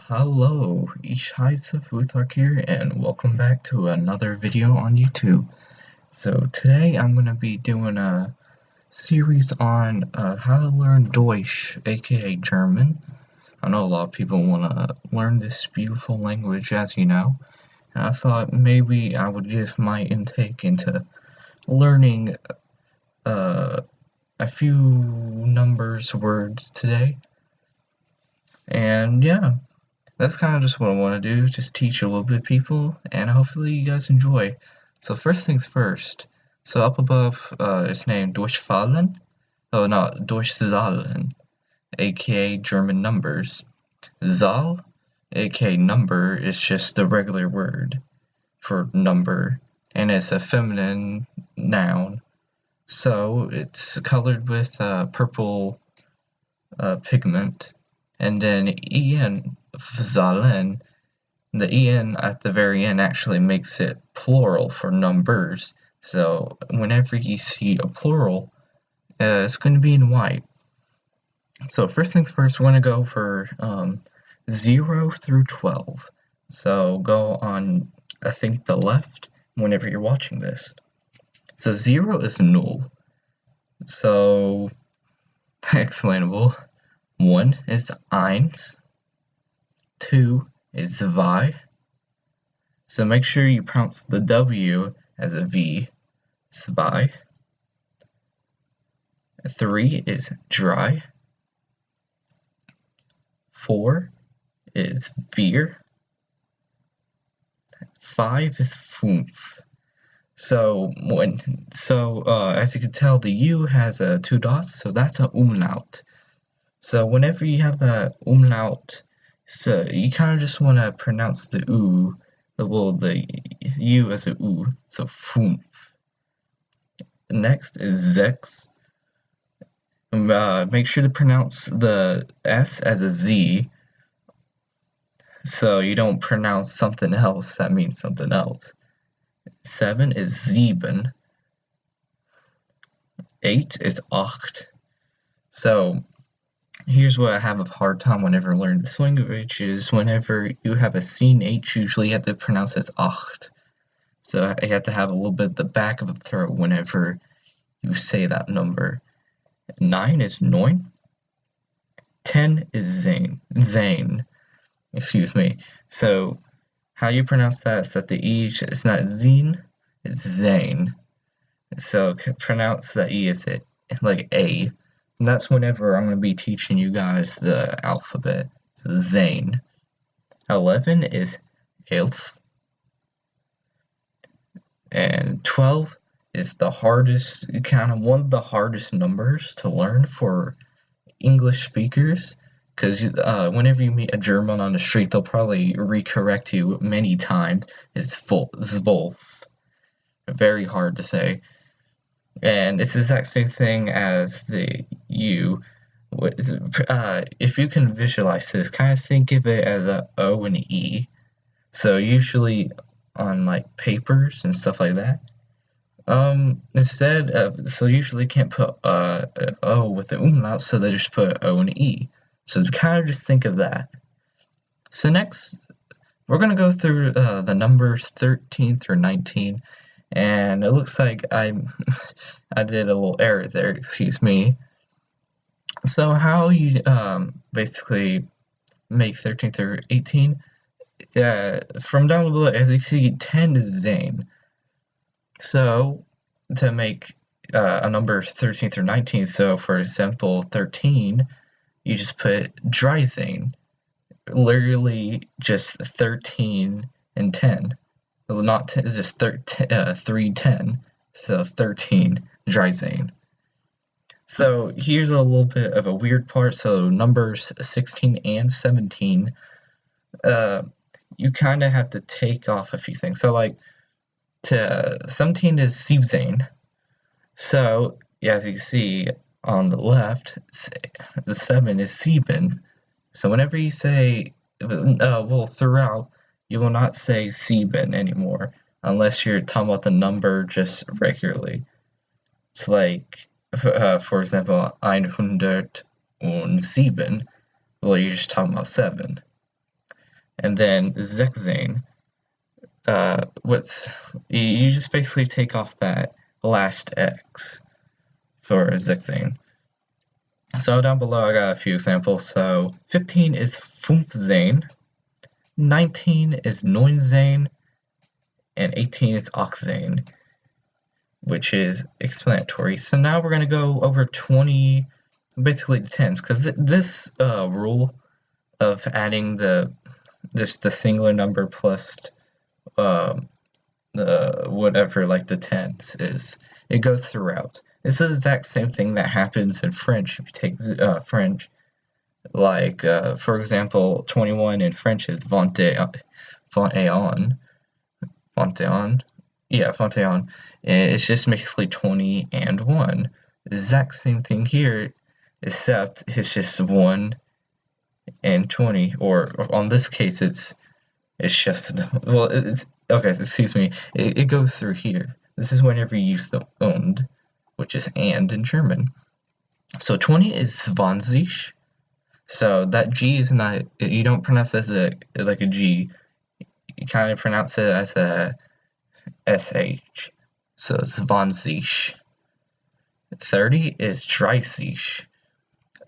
Hello, Ishai Futhark here, and welcome back to another video on YouTube. So today I'm going to be doing a series on how to learn Deutsch, aka German. I know a lot of people want to learn this beautiful language, as you know, and I thought maybe I would give my intake into learning a few words today. And yeah. That's kind of just what I want to do, just teach a little bit of people, and hopefully you guys enjoy. So first things first, so up above it's named Durchfallen, oh no, Durchzahlen, aka German numbers. Zahl, aka number, is just the regular word for number, and it's a feminine noun. So it's colored with purple pigment, and then en, Zahlen, the en at the very end actually makes it plural for numbers. So whenever you see a plural, it's going to be in white. So first things first, we're going to go for 0 through 12. So go on, I think, the left whenever you're watching this. So 0 is null. So explainable. 1 is eins. 2 is zwei. So make sure you pronounce the W as a V, zwei. 3 is drei. 4 is vier. 5 is fünf. So as you can tell, the U has two dots, so that's an umlaut. So whenever you have that umlaut, so you kind of just want to pronounce the U, the U as a U, so fünf. Next is sechs. Make sure to pronounce the S as a Z, so you don't pronounce something else that means something else. 7 is sieben. 8 is acht. So here's what I have a hard time whenever learning this language is whenever you have a seen H, usually you have to pronounce it as acht. So you have to have a little bit at the back of the throat whenever you say that number. 9 is neun. 10 is zane. Excuse me. So how you pronounce that is that the E is not zine, it's zane. So pronounce the E as like A. And that's whenever I'm going to be teaching you guys the alphabet. So zane. 11 is elf. And 12 is the hardest, kind of one of the hardest numbers to learn for English speakers, because whenever you meet a German on the street, they'll probably recorrect you many times. It's zwölf. Very hard to say. And it's the exact same thing as the U. If you can visualize this, kind of think of it as a O and an E. So usually on like papers and stuff like that, so usually can't put O with the umlaut, so they just put O and E. So kind of just think of that. So next, we're going to go through the numbers 13 through 19, and it looks like I did a little error there, excuse me. So how you basically make 13 through 18, from down below, as you can see, 10 is zane. So to make a number 13 through 19, so for example 13, you just put dreizehn, literally just 13 and 10. Well, not 10, it's just 310, so 13 dreizehn. So here's a little bit of a weird part. So numbers 16 and 17, you kind of have to take off a few things. So like 17 is siebzehn. So as you can see on the left, the 7 is sieben. So whenever you say, throughout, you will not say sieben anymore, unless you're talking about the number just regularly. So like, for example, 107, well, you're just talking about 7. and then sechzehn. You just basically take off that last x for sechzehn. So down below I got a few examples. So 15 is fünfzehn, 19 is neunzehn, and 18 is achtzehn, which is explanatory. So now we're going to go over 20, basically the tens, because this rule of adding just the singular number plus the whatever, like the tens, it goes throughout. It's the exact same thing that happens in French. If you take French, like for example, 21 in French is 21, 21. Yeah, 21. It's just basically 20 and 1. The exact same thing here, except it's just 1 and 20. Or on this case, it's just, well, it's, okay, excuse me, it goes through here. This is whenever you use the und, which is and in German. So 20 is zwanzig. So that G is not, you don't pronounce it as like a G. You kind of pronounce it as a SH. So zwanzig. 30 is dreißig.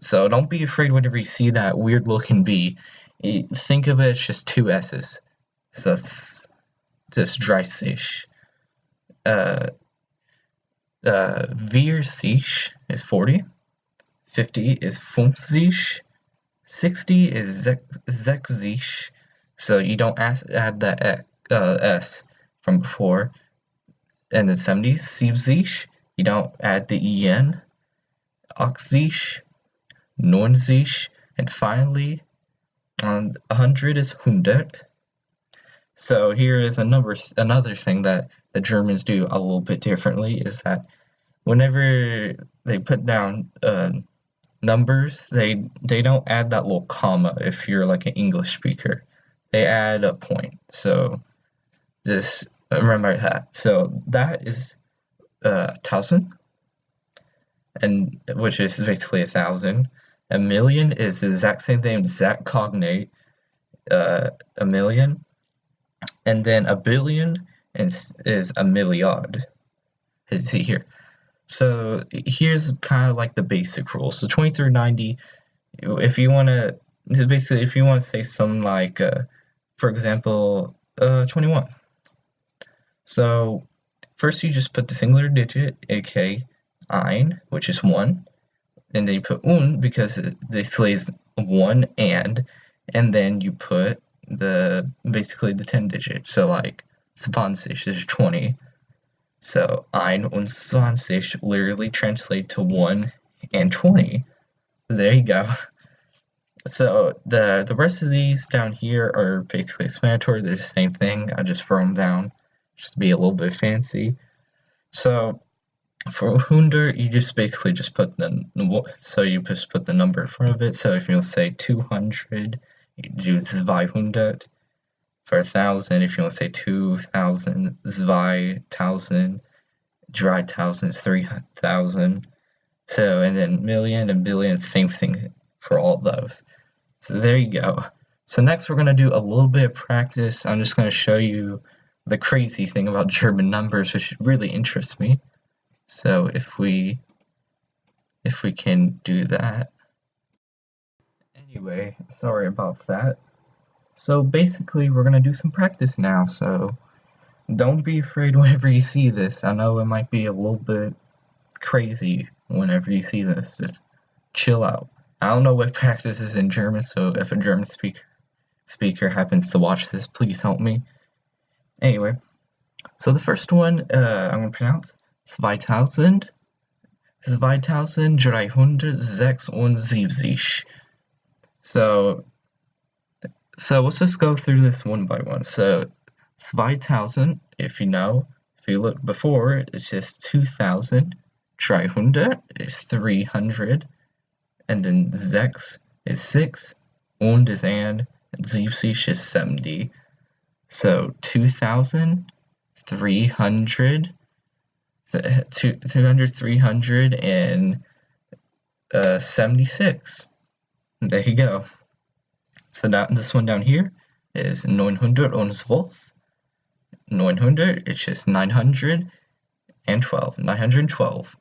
So don't be afraid whenever you see that weird looking B. Think of it as just two S's. So it's just dreißig. 40 is 40. 50 is 50. 60 is sechzig. So you don't add that S from before. And then 70, siebzig. You don't add the EN. Achtzig, neunzig, and finally, 100 is hundert. So here is another thing that the Germans do a little bit differently, is that whenever they put down numbers, they don't add that little comma if you're like an English speaker. They add a point. So just remember that. So that is 1,000, and which is basically 1,000. A million is the exact same thing, exact cognate, a million. And then a billion is a milliard. Let's see here. So here's kind of like the basic rule. So 20 through 90, if you want to, basically if you want to say something like, for example, 21. So first you just put the singular digit, aka ein, which is 1, and then you put un because it basically is 1 and then you put basically the 10 digit. So like 20 is 20. So ein und 20 literally translate to 1 and 20. There you go. So the rest of these down here are basically explanatory. They're the same thing. I just throw them down just to be a little bit fancy. So for hundert, you just basically just put the number in front of it. So if you'll say 200, you do 200. For 1,000, if you want to say 2,000, 2,000, 3,000 is 3,000. So, and then million and billion, same thing for all of those. So there you go. So next we're going to do a little bit of practice. I'm just going to show you the crazy thing about German numbers, which really interests me. So if we can do that. Anyway, sorry about that. So basically we're going to do some practice now, so don't be afraid whenever you see this. I know it might be a little bit crazy whenever you see this. Just chill out. I don't know what practice is in German, so if a German speaker happens to watch this, please help me. Anyway, so the first one I'm going to pronounce 2000. 2376. So let's just go through this one by one. So 2000, if you look before, it's just 2000. 300 is 300. And then sechs is 6. Und is and 70 is 70. So 2,300, 376. There you go. So now this one down here, is 912. 900, it's just 912. 912.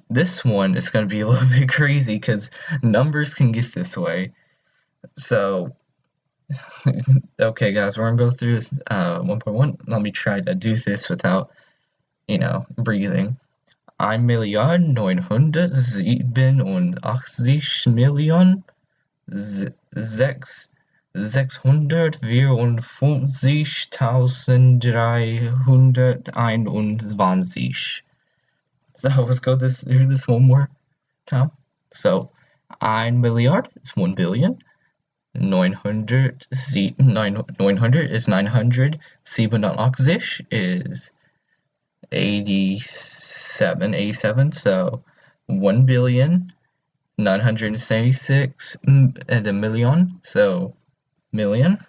This one is going to be a little bit crazy because numbers can get this way. So, okay, guys, we're going to go through this 1.1. Let me try to do this without, breathing. 1.1.654.321. So let's go through this one more time. So 1 Milliard is 1 billion. 900 is 900. 87 is 87. So 1 billion 976 and a million. So million.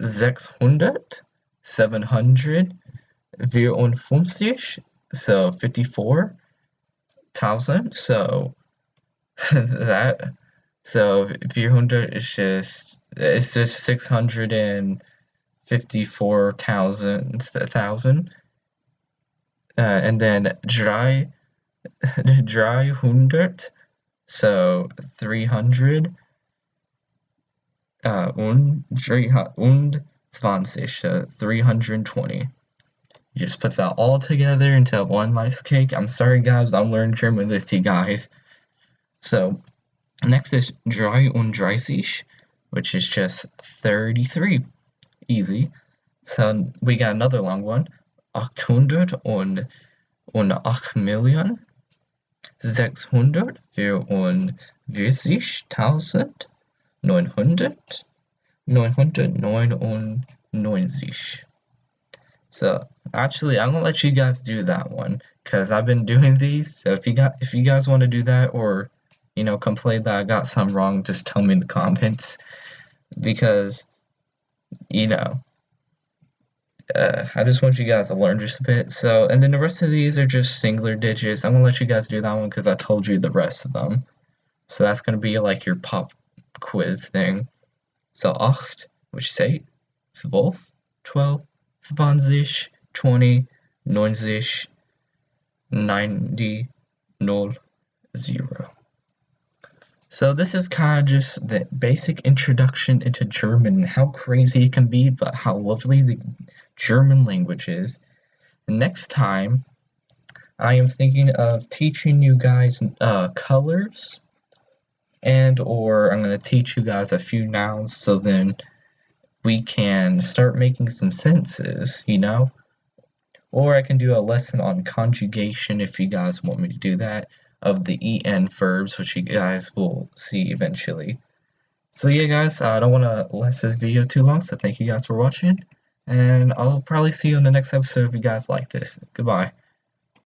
600 700 54, so 54,000. So that, so 400 is just, it's just 654,000. And then dry 100, so 300. Und 320, so 320. You just put that all together into one nice cake. I'm sorry, guys, I'm learning German with you guys. So next is 33, which is just 33. Easy. So we got another long one. 808,644,999. So actually, I'm gonna let you guys do that one because I've been doing these. So if you guys want to do that, or complain that I got some wrong, just tell me in the comments, because I just want you guys to learn just a bit. So, and then the rest of these are just singular digits. I'm gonna let you guys do that one because I told you the rest of them. So that's gonna be like your pop quiz thing. So 8, which is 8, 12, 12, 20, 20, 90, 90, 0, 0. So this is kind of just the basic introduction into German, how crazy it can be, but how lovely the German language is. Next time, I am thinking of teaching you guys colors, or I'm going to teach you guys a few nouns, so then we can start making some sentences, Or I can do a lesson on conjugation if you guys want me to do that, of the en verbs, which you guys will see eventually. So yeah, guys, I don't want to last this video too long, so thank you guys for watching, and I'll probably see you in the next episode if you guys like this. Goodbye.